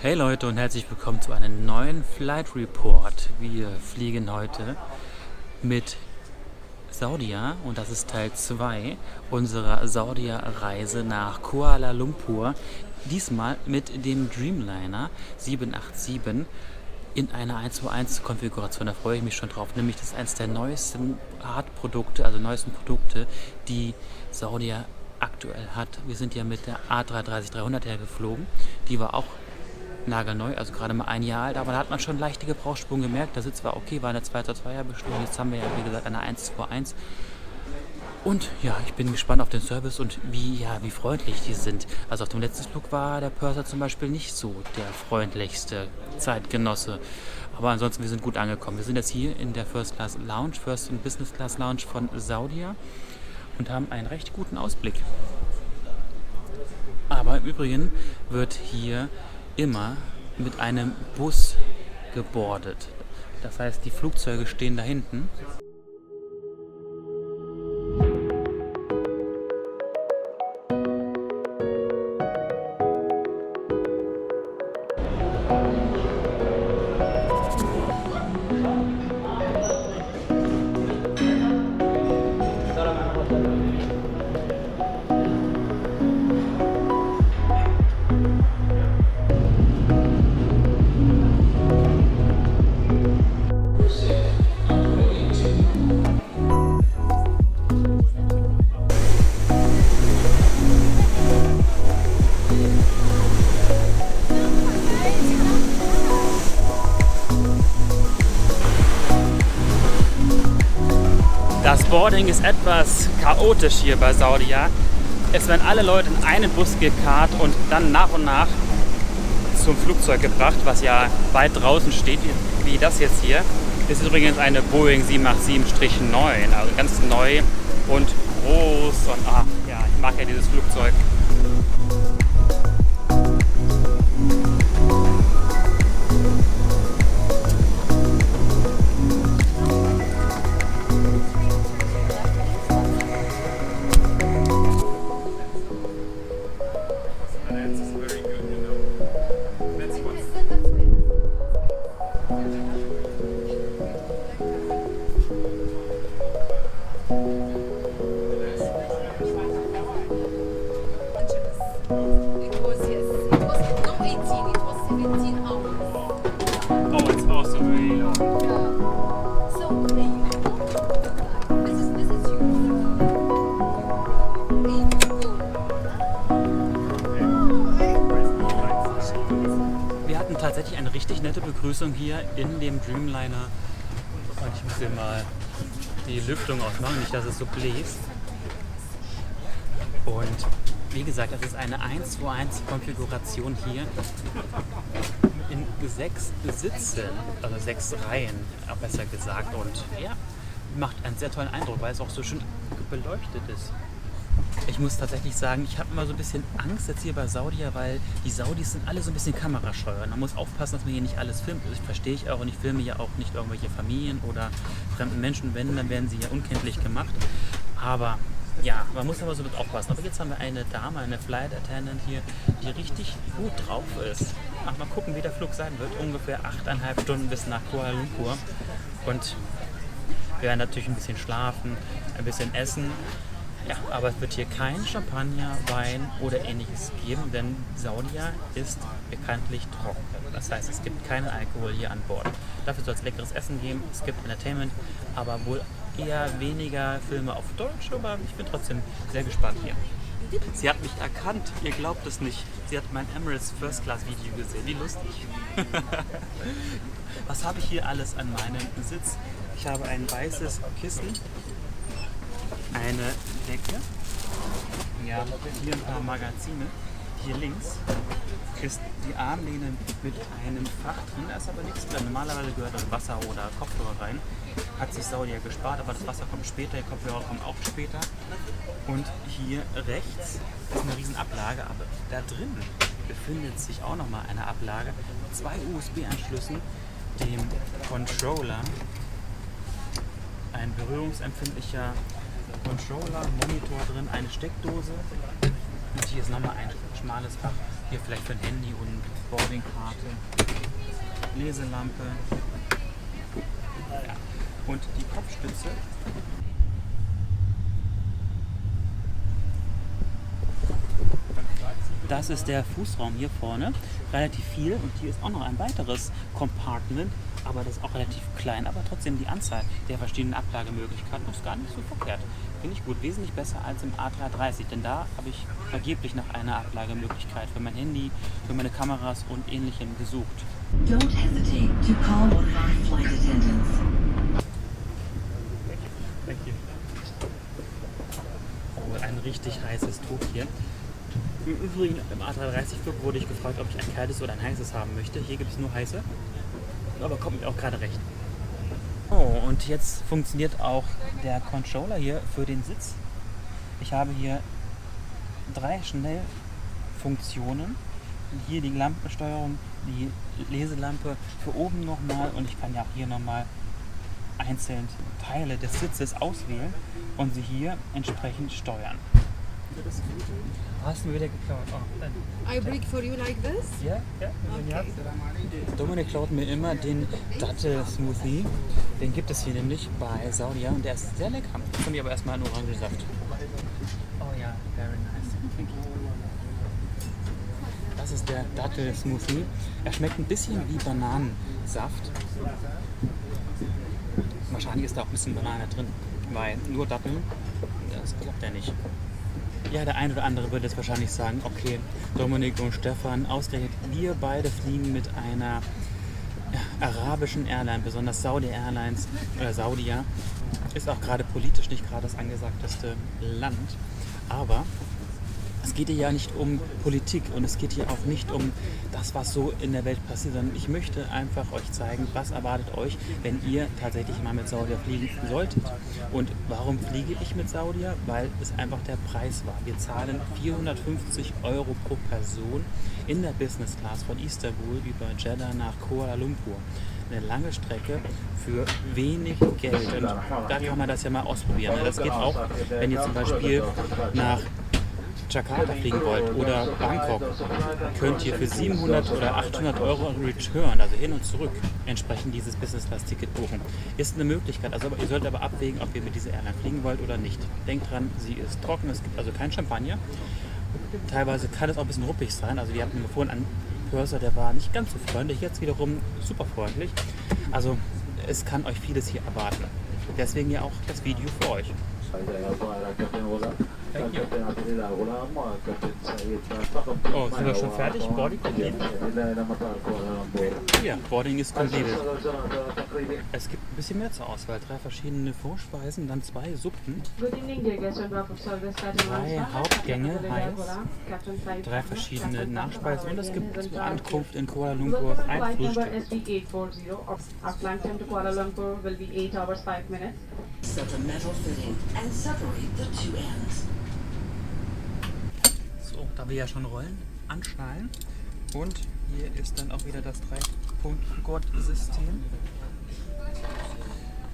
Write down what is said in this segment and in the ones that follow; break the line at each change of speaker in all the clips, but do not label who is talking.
Hey Leute und herzlich willkommen zu einem neuen Flight Report. Wir fliegen heute mit Saudia und das ist Teil 2 unserer Saudia-Reise nach Kuala Lumpur. Diesmal mit dem Dreamliner 787 in einer 121-Konfiguration. Da freue ich mich schon drauf. Nämlich das ist eines der neuesten Hardprodukte, also neuesten Produkte, die Saudia aktuell hat. Wir sind ja mit der A330-300 hergeflogen. Die war auch nagelneu, also gerade mal ein Jahr alt, aber da hat man schon leichte Gebrauchsspuren gemerkt. Der Sitz war okay, war eine 2-2er Bestellung. Jetzt haben wir ja, wie gesagt, eine 121. Und ja, ich bin gespannt auf den Service und wie freundlich die sind. Also auf dem letzten Flug war der Purser zum Beispiel nicht so der freundlichste Zeitgenosse. Aber ansonsten, wir sind gut angekommen. Wir sind jetzt hier in der First Class Lounge, First und Business Class Lounge von Saudia und haben einen recht guten Ausblick. Aber im Übrigen wird hier immer mit einem Bus gebordet. Das heißt, die Flugzeuge stehen da hinten. Das Boarding ist etwas chaotisch hier bei Saudia. Es werden alle Leute in einen Bus gekarrt und dann nach und nach zum Flugzeug gebracht, was ja weit draußen steht, wie das jetzt hier. Das ist übrigens eine Boeing 787-9, also ganz neu und groß und ich mag ja dieses Flugzeug. Wir hatten tatsächlich eine richtig nette Begrüßung hier in dem Dreamliner. Und ich muss hier mal die Lüftung ausmachen, nicht dass es so bläst. Und wie gesagt, das ist eine 1-2-1-Konfiguration hier in 6 Sitzen, also 6 Reihen, besser gesagt. Und ja, macht einen sehr tollen Eindruck, weil es auch so schön beleuchtet ist. Ich muss tatsächlich sagen, ich habe immer so ein bisschen Angst jetzt hier bei Saudia, weil die Saudis sind alle so ein bisschen kamerascheu. Man muss aufpassen, dass man hier nicht alles filmt. Das verstehe ich auch und ich filme ja auch nicht irgendwelche Familien oder fremden Menschen. Wenn, dann werden sie ja unkenntlich gemacht. Aber ja, man muss aber so mit aufpassen. Aber jetzt haben wir eine Dame, eine Flight Attendant hier, die richtig gut drauf ist. Mal gucken, wie der Flug sein wird. Ungefähr 8,5 Stunden bis nach Kuala Lumpur. Und wir werden natürlich ein bisschen schlafen, ein bisschen essen. Ja, aber es wird hier kein Champagner, Wein oder ähnliches geben, denn Saudia ist bekanntlich trocken. Das heißt, es gibt keinen Alkohol hier an Bord. Dafür soll es leckeres Essen geben, es gibt Entertainment, aber wohl eher weniger Filme auf Deutsch, aber ich bin trotzdem sehr gespannt hier. Sie hat mich erkannt, ihr glaubt es nicht. Sie hat mein Emirates First Class Video gesehen, wie lustig. Was habe ich hier alles an meinem Sitz? Ich habe ein weißes Kissen, eine Decke, ja, hier ein paar Magazine. Hier links ist die Armlehne mit einem Fach drin, da ist aber nichts drin. Normalerweise gehört also Wasser oder Kopfhörer rein. Hat sich Saudia gespart, aber das Wasser kommt später, die Kopfhörer kommen auch später. Und hier rechts ist eine riesen Ablage, aber da drin befindet sich auch nochmal eine Ablage mit 2 USB-Anschlüssen, dem Controller, ein berührungsempfindlicher Controller, Monitor drin, eine Steckdose und hier ist nochmal ein schmales Fach. Hier vielleicht für ein Handy und Boardingkarte, Leselampe. Ja. Und die Kopfstütze. Das ist der Fußraum hier vorne, relativ viel, und hier ist auch noch ein weiteres Compartment, aber das ist auch relativ klein, aber trotzdem die Anzahl der verschiedenen Ablagemöglichkeiten ist gar nicht so verkehrt. Finde ich gut, wesentlich besser als im A330, denn da habe ich vergeblich nach einer Ablagemöglichkeit für mein Handy, für meine Kameras und Ähnlichem gesucht.
Don't hesitate to call one of our flight attendants.
Thank you. Oh, ein richtig heißes Tuch hier. Im Übrigen, im A330-Flug wurde ich gefragt, ob ich ein kaltes oder ein heißes haben möchte. Hier gibt es nur heiße, aber kommt mir auch gerade recht. Oh, und jetzt funktioniert auch der Controller hier für den Sitz. Ich habe hier 3 Schnellfunktionen. Hier die Lampensteuerung, die Leselampe für oben nochmal, und ich kann ja auch hier nochmal einzeln Teile des Sitzes auswählen und sie hier entsprechend steuern. Hast du mir wieder geklaut? Oh, dann.
I break for you like this?
Ja, ja.
Okay.
Dominik klaut mir immer den Dattel-Smoothie. Den gibt es hier nämlich bei Saudia und der ist sehr lecker. Jetzt nehme ich aber erstmal einen Orangensaft. Oh ja, very nice. Thank you. Das ist der Dattel-Smoothie. Er schmeckt ein bisschen wie Bananensaft. Wahrscheinlich ist da auch ein bisschen Banane drin, weil nur Datteln, das klappt ja nicht. Ja, der eine oder andere würde jetzt wahrscheinlich sagen, okay, Dominik und Stefan, ausgerechnet wir beide fliegen mit einer arabischen Airline, besonders Saudi Airlines oder Saudia, ist auch gerade politisch nicht gerade das angesagteste Land, aber es geht hier ja nicht um Politik und es geht hier auch nicht um das, was so in der Welt passiert, sondern ich möchte einfach euch zeigen, was erwartet euch, wenn ihr tatsächlich mal mit Saudia fliegen solltet. Und warum fliege ich mit Saudia? Weil es einfach der Preis war. Wir zahlen 450 € pro Person in der Business Class von Istanbul über Jeddah nach Kuala Lumpur. Eine lange Strecke für wenig Geld. Und da kann man das ja mal ausprobieren. Das geht auch, wenn ihr zum Beispiel nach Jakarta fliegen wollt oder Bangkok, könnt ihr für 700 oder 800 € Return, also hin und zurück, entsprechend dieses Business-Class-Ticket buchen. Ist eine Möglichkeit, also ihr solltet aber abwägen, ob ihr mit dieser Airline fliegen wollt oder nicht. Denkt dran, sie ist trocken, es gibt also kein Champagner. Teilweise kann es auch ein bisschen ruppig sein, also wir hatten vorhin einen Purser, der war nicht ganz so freundlich, jetzt wiederum super freundlich. Also es kann euch vieles hier erwarten. Deswegen ja auch das Video für euch. Thank you. Oh, sind wir schon fertig? Boarding complete? Ja, Boarding ist completed. Es gibt ein bisschen mehr zur Auswahl. 3 verschiedene Vorspeisen, dann 2 Suppen, 3 Hauptgänge, heiß, 3 verschiedene Nachspeisen und es gibt zur Ankunft in Kuala Lumpur ein Frühstück.
Set a metal fitting and separate the 2 ends.
So, da wir ja schon rollen, anschnallen. Und hier ist dann auch wieder das 3-Punkt-Gurt-System.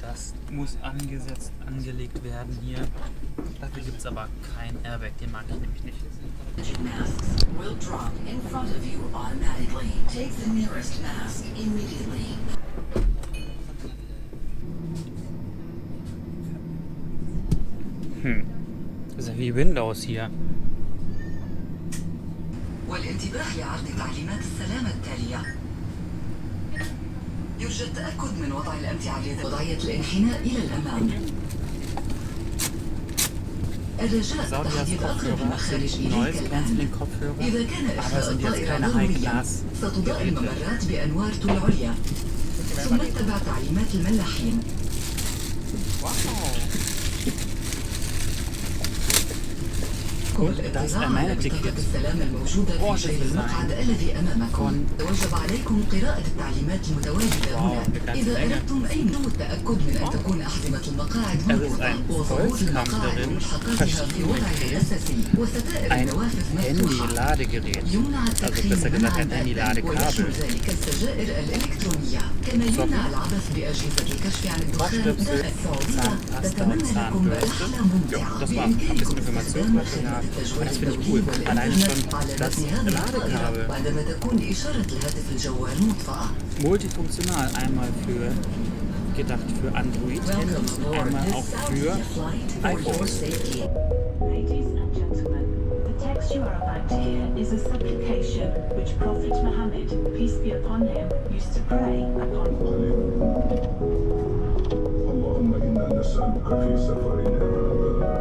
Das muss angelegt werden hier. Dafür gibt es aber kein Airbag, den mag ich nämlich nicht.
Masks will drop in front of you automatically. Take the nearest mask immediately.
Das ist ja wie Windows hier.
والانتباه لعرض تعليمات السلامة التالية. يرجى التأكد من وضع الأمتعة على وضعية الانحناء إلى الأمام. الرجاء تحديد أقرب مخرج إليك الآن. إذا كان إخفاء الطائرة ضروريا ستضاء الممرات بأنوار العليا. ثم اتبع تعليمات الملاحين.
Und das American-Ticket. Oh, das ist
المقعد الذي أمامكم. وجب عليكم قراءة التعليمات المتواجدة هنا. إذا أردتم أي التأكد من أن تكون أحزمة المقاعد مربوطة وظهور المقاعد وملحقاتها في وضعها الأساسي وستائر النوافذ مفتوحة. يمنع التدخين ويشمل ذلك السجائر الإلكترونية. كما يمنع العبث بأجهزة الكشف عن الدخان السعودية. تتمنى لكم رحلة ممتعة بإمكانكم
Aber das finde ich cool. Alleine schon das Ladekabel. Multifunktional. Einmal gedacht für Android-Handys und einmal auch für iPhones.
Ladies and gentlemen, the text you are about to hear is a supplication which Prophet Muhammad, peace be upon him, used to pray upon.
اللهم إنا نسألك في سفرنا هذا البر والتقوى.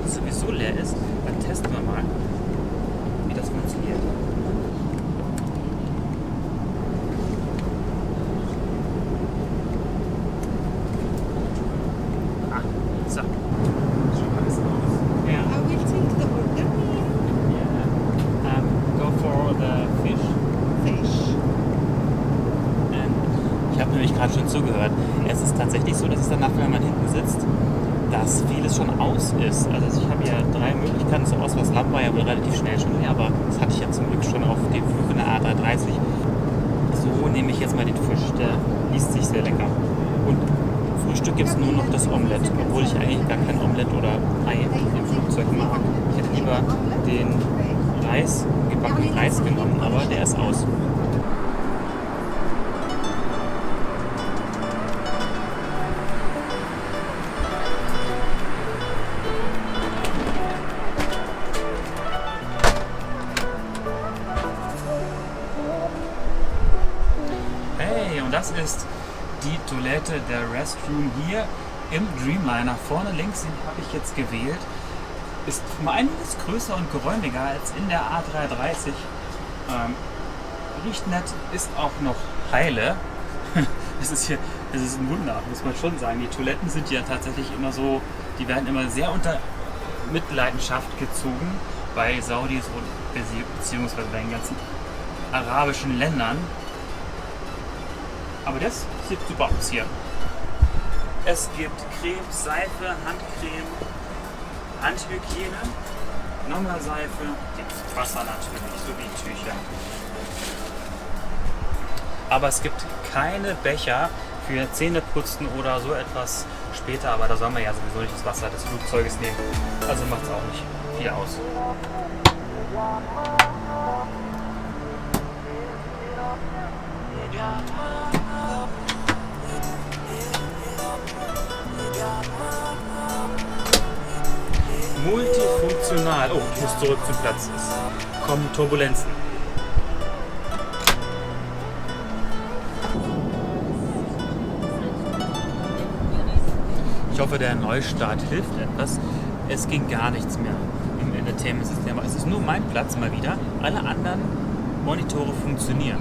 Sowieso leer ist, dann testen wir mal, wie das funktioniert. So.
I will take the order.
Go for the fish.
Fish.
Ich habe nämlich gerade schon zugehört. Es ist tatsächlich so, dass es danach, wenn man hinten sitzt, dass vieles schon aus ist. Also ich habe ja 3 Möglichkeiten zur Auswahl. Das Lamm war ja wohl relativ schnell schon leer, aber das hatte ich ja zum Glück schon auf dem Flug in der A330. So nehme ich jetzt mal den Fisch, der liest sich sehr lecker. Und Frühstück gibt es nur noch das Omelett, obwohl ich eigentlich gar kein Omelett oder Ei im Flugzeug mag. Ich hätte lieber den gebackenen Reis genommen, aber der ist aus. Das ist die Toilette, der Restroom hier im Dreamliner. Vorne links, den habe ich jetzt gewählt. Ist um einiges größer und geräumiger als in der A330. Riecht nett, ist auch noch heile. Es ist ein Wunder, muss man schon sagen. Die Toiletten sind ja tatsächlich immer so, die werden immer sehr unter Mitleidenschaft gezogen bei Saudis und beziehungsweise bei den ganzen arabischen Ländern. Aber das sieht super aus hier. Es gibt Creme, Seife, Handcreme, Handhygiene, nochmal Seife, gibt Wasser natürlich, sowie Tücher. Aber es gibt keine Becher für Zähneputzen oder so etwas später, aber da soll man ja sowieso nicht das Wasser des Flugzeuges nehmen. Also macht es auch nicht viel aus. Multifunktional. Oh, ich muss zurück zum Platz. Es kommen Turbulenzen. Ich hoffe, der Neustart hilft etwas. Es ging gar nichts mehr im Entertainment-System. Es ist nur mein Platz mal wieder. Alle anderen Monitore funktionieren.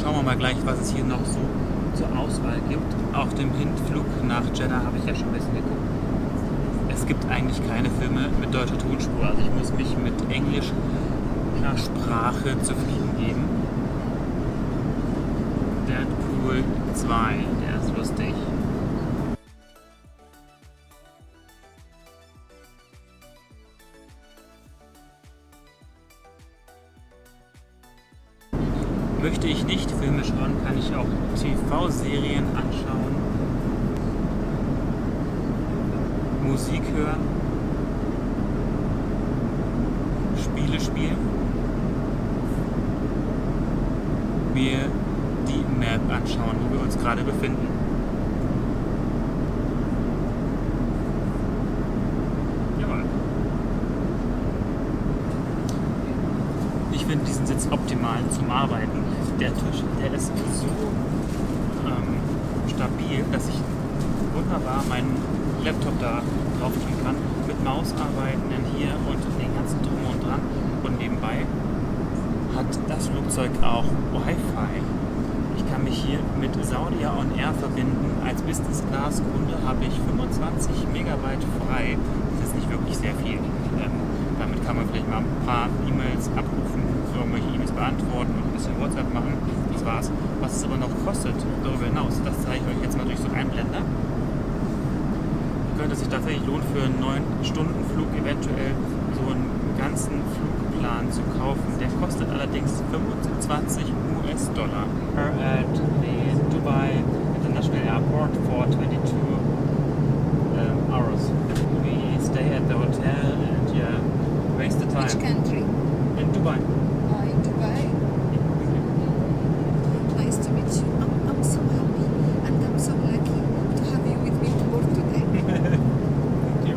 Schauen wir mal gleich, was es hier noch so zur Auswahl gibt. Auf dem Hinflug nach Jeddah habe ich ja schon ein bisschen geguckt. Es gibt eigentlich keine Filme mit deutscher Tonspur. Also ich muss mich mit englischer Sprache zufrieden geben. Deadpool 2, der ist lustig. Möchte ich nicht Filme schauen, kann ich auch TV-Serien anschauen, Musik hören, Spiele spielen, mir die Map anschauen, wo wir uns gerade befinden. Jawohl. Ich finde diesen Sitz optimal zum Arbeiten. Der Tisch, der ist so stabil, dass ich wunderbar meinen Laptop da drauf tun kann, mit Maus arbeiten, denn hier und den ganzen Drum und Dran. Und nebenbei hat das Flugzeug auch Wi-Fi. Ich kann mich hier mit Saudia On Air verbinden. Als Business-Class-Kunde habe ich 25 Megabyte frei. Das ist nicht wirklich sehr viel. Damit kann man vielleicht mal ein paar E-Mails abrufen, irgendwelche E-Mails beantworten und ein bisschen WhatsApp machen. Das war's. Was es aber noch kostet darüber hinaus, das zeige ich euch jetzt mal durch so einen Einblender. Könnte sich tatsächlich lohnen, für einen 9-Stunden-Flug eventuell so einen ganzen Flugplan zu kaufen. Der kostet allerdings 25 US-Dollar at the Dubai International Airport for 22 hours. We stay at the hotel and waste the time.
Which country?
In Dubai.
In Dubai. Nice to meet you. I'm so happy and I'm so lucky to have you with me to work today.
Thank you.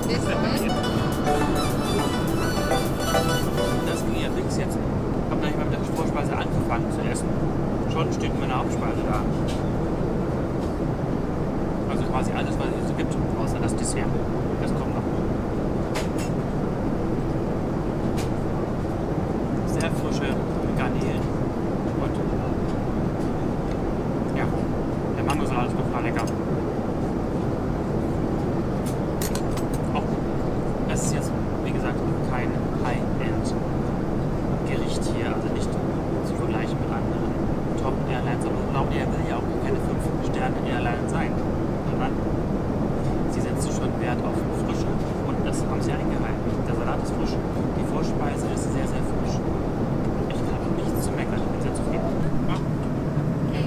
This one?
Das ging ja fix jetzt. Ich habe noch nicht mal mit der Vorspeise angefangen zu essen. Schon steht meine Hauptspeise da. Also quasi alles, was es so gibt, außer das Dessert. Das kommt noch. Sehr frische Garnelen. Und ja, der Mangosalat ist total lecker. Das ist jetzt, wie gesagt, kein High-End-Gericht hier, also nicht zu vergleichen mit anderen Top-Airlines, aber Laudia will ja auch keine 5-Sterne-Airline sein, sondern sie setzen schon Wert auf Frische und das haben sie eingehalten. Der Salat ist frisch, die Vorspeise ist sehr, sehr frisch. Ich habe nichts zu meckern, ich bin sehr zufrieden. Ah.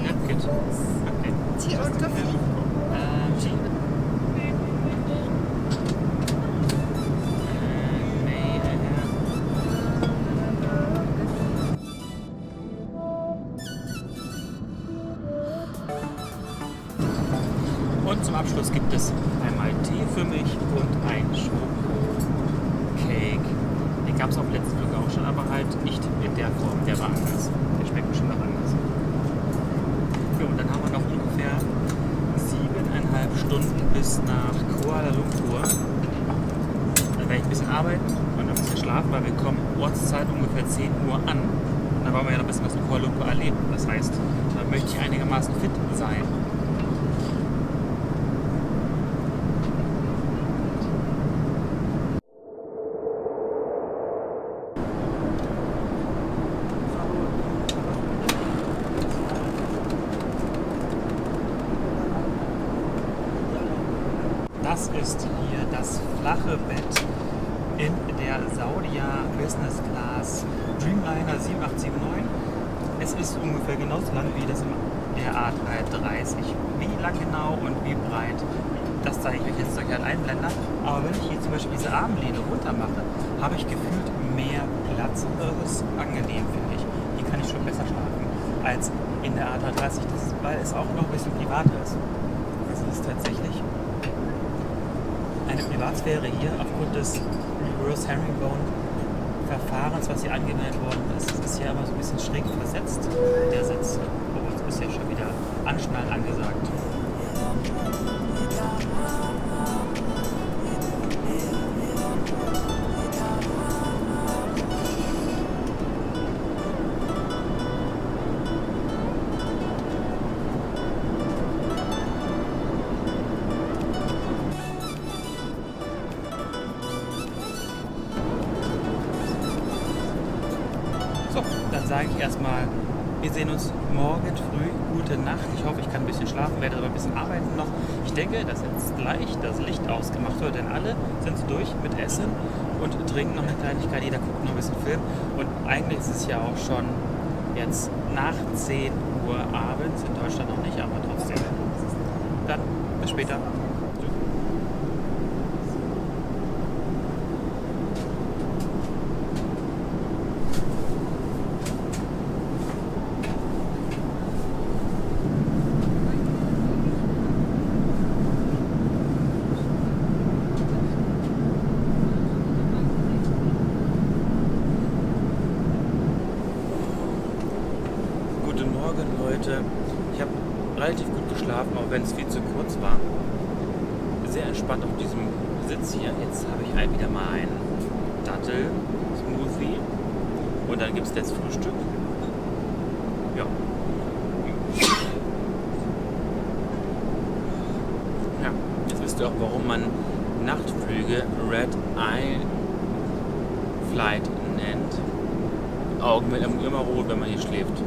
Napkin. Okay.
Tea or coffee?
Tea. Und zum Abschluss gibt es einmal Tee für mich und ein Schoko-Cake. Den gab es auf dem letzten Flug auch schon, aber halt nicht in der Form. Der war anders. Der schmeckt bestimmt noch anders. Ja, und dann haben wir noch ungefähr 7,5 Stunden bis nach Kuala Lumpur. Dann werde ich ein bisschen arbeiten und ein bisschen schlafen, weil wir kommen Ortszeit ungefähr 10 Uhr an. Und dann wollen wir ja noch ein bisschen was in Kuala Lumpur erleben. Das heißt, da möchte ich einigermaßen fit sein. Das ist hier das flache Bett in der Saudia Business Class Dreamliner 7879. Es ist ungefähr genauso lang wie das der A330. Wie lang genau und wie breit, das zeige ich euch jetzt durch einen Einblender. Aber wenn ich hier zum Beispiel diese Armlehne runter mache, habe ich gefühlt mehr Platz. Das ist angenehm, finde ich. Hier kann ich schon besser schlafen als in der A330, weil es auch noch ein bisschen privater ist. Also es ist tatsächlich eine Privatsphäre hier aufgrund des Reverse Herringbone Verfahrens, was hier angewendet worden ist. Es ist ja immer so ein bisschen schräg versetzt, der Sitz. Oh, jetzt ist ja schon wieder Anschnallen angesagt. So, dann sage ich erstmal, wir sehen uns morgen früh. Gute Nacht. Ich hoffe, ich kann ein bisschen schlafen, werde aber ein bisschen arbeiten noch. Ich denke, dass jetzt gleich das Licht ausgemacht wird, denn alle sind so durch mit Essen und trinken noch eine Kleinigkeit. Jeder guckt noch ein bisschen Film. Und eigentlich ist es ja auch schon jetzt nach 10 Uhr abends. In Deutschland noch nicht, aber trotzdem. Dann bis später. wenn es viel zu kurz war. Sehr entspannt auf diesem Sitz hier. Jetzt habe ich wieder mal einen Dattel-Smoothie und dann gibt es das Frühstück. Ja. Ja, jetzt wisst ihr auch, warum man Nachtflüge Red Eye Flight nennt. Augen werden immer rot, wenn man hier schläft.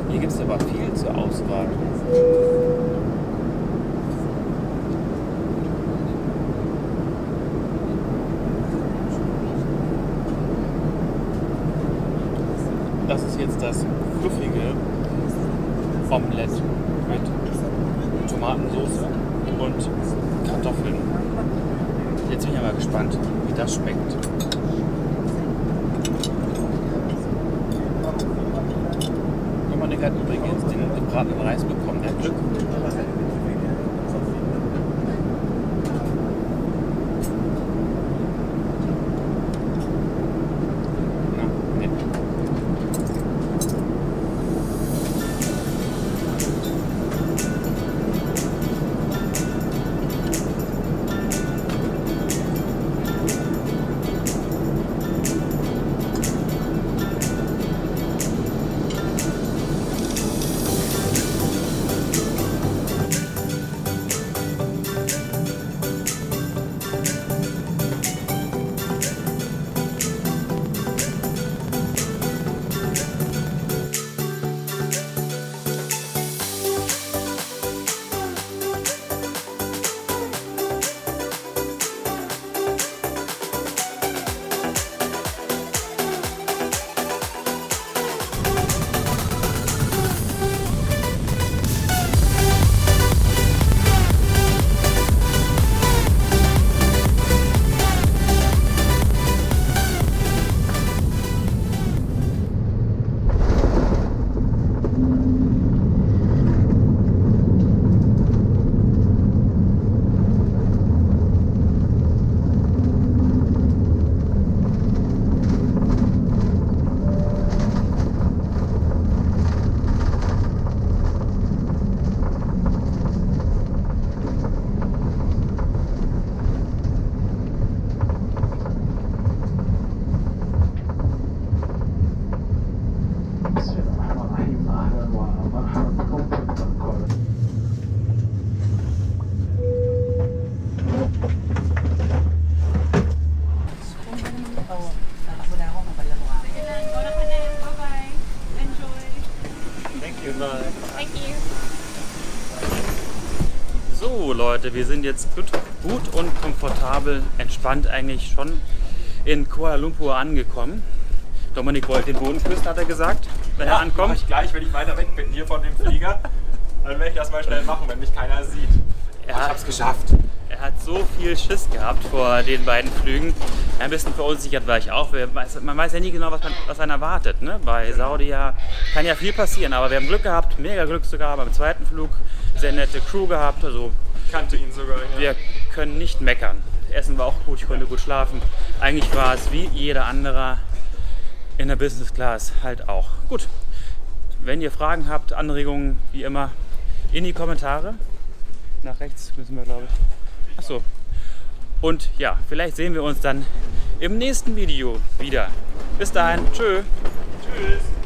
Hier gibt es aber viel zur Auswahl. Das ist jetzt das fluffige Omelett mit Tomatensauce und Kartoffeln. Jetzt bin ich aber gespannt, wie das schmeckt. Der hat übrigens den gebratenen Reis bekommen, der hat Glück. Na, nett. So Leute, wir sind jetzt gut und komfortabel, entspannt eigentlich schon in Kuala Lumpur angekommen. Dominik wollte den Boden küssen, hat er gesagt, wenn er ankommt.
Mach ich gleich, wenn ich weiter weg bin hier von dem Flieger. Dann werde ich das mal schnell machen, wenn mich keiner sieht. Ich hab's geschafft.
Er hat so viel Schiss gehabt vor den beiden Flügen. Ein bisschen verunsichert war ich auch. Man weiß ja nie genau, was einen erwartet. Ne? Bei Saudi kann ja viel passieren, aber wir haben Glück gehabt, mega Glück sogar beim zweiten Flug. Sehr nette Crew gehabt, also
Ich kannte ihn sogar. Ja.
wir können nicht meckern. Essen war auch gut, ich konnte gut schlafen. Eigentlich war es wie jeder andere in der Business Class halt auch. Gut, wenn ihr Fragen habt, Anregungen, wie immer, in die Kommentare. Nach rechts müssen wir, glaube ich. Achso. Und ja, vielleicht sehen wir uns dann im nächsten Video wieder. Bis dahin, tschö.
Tschüss.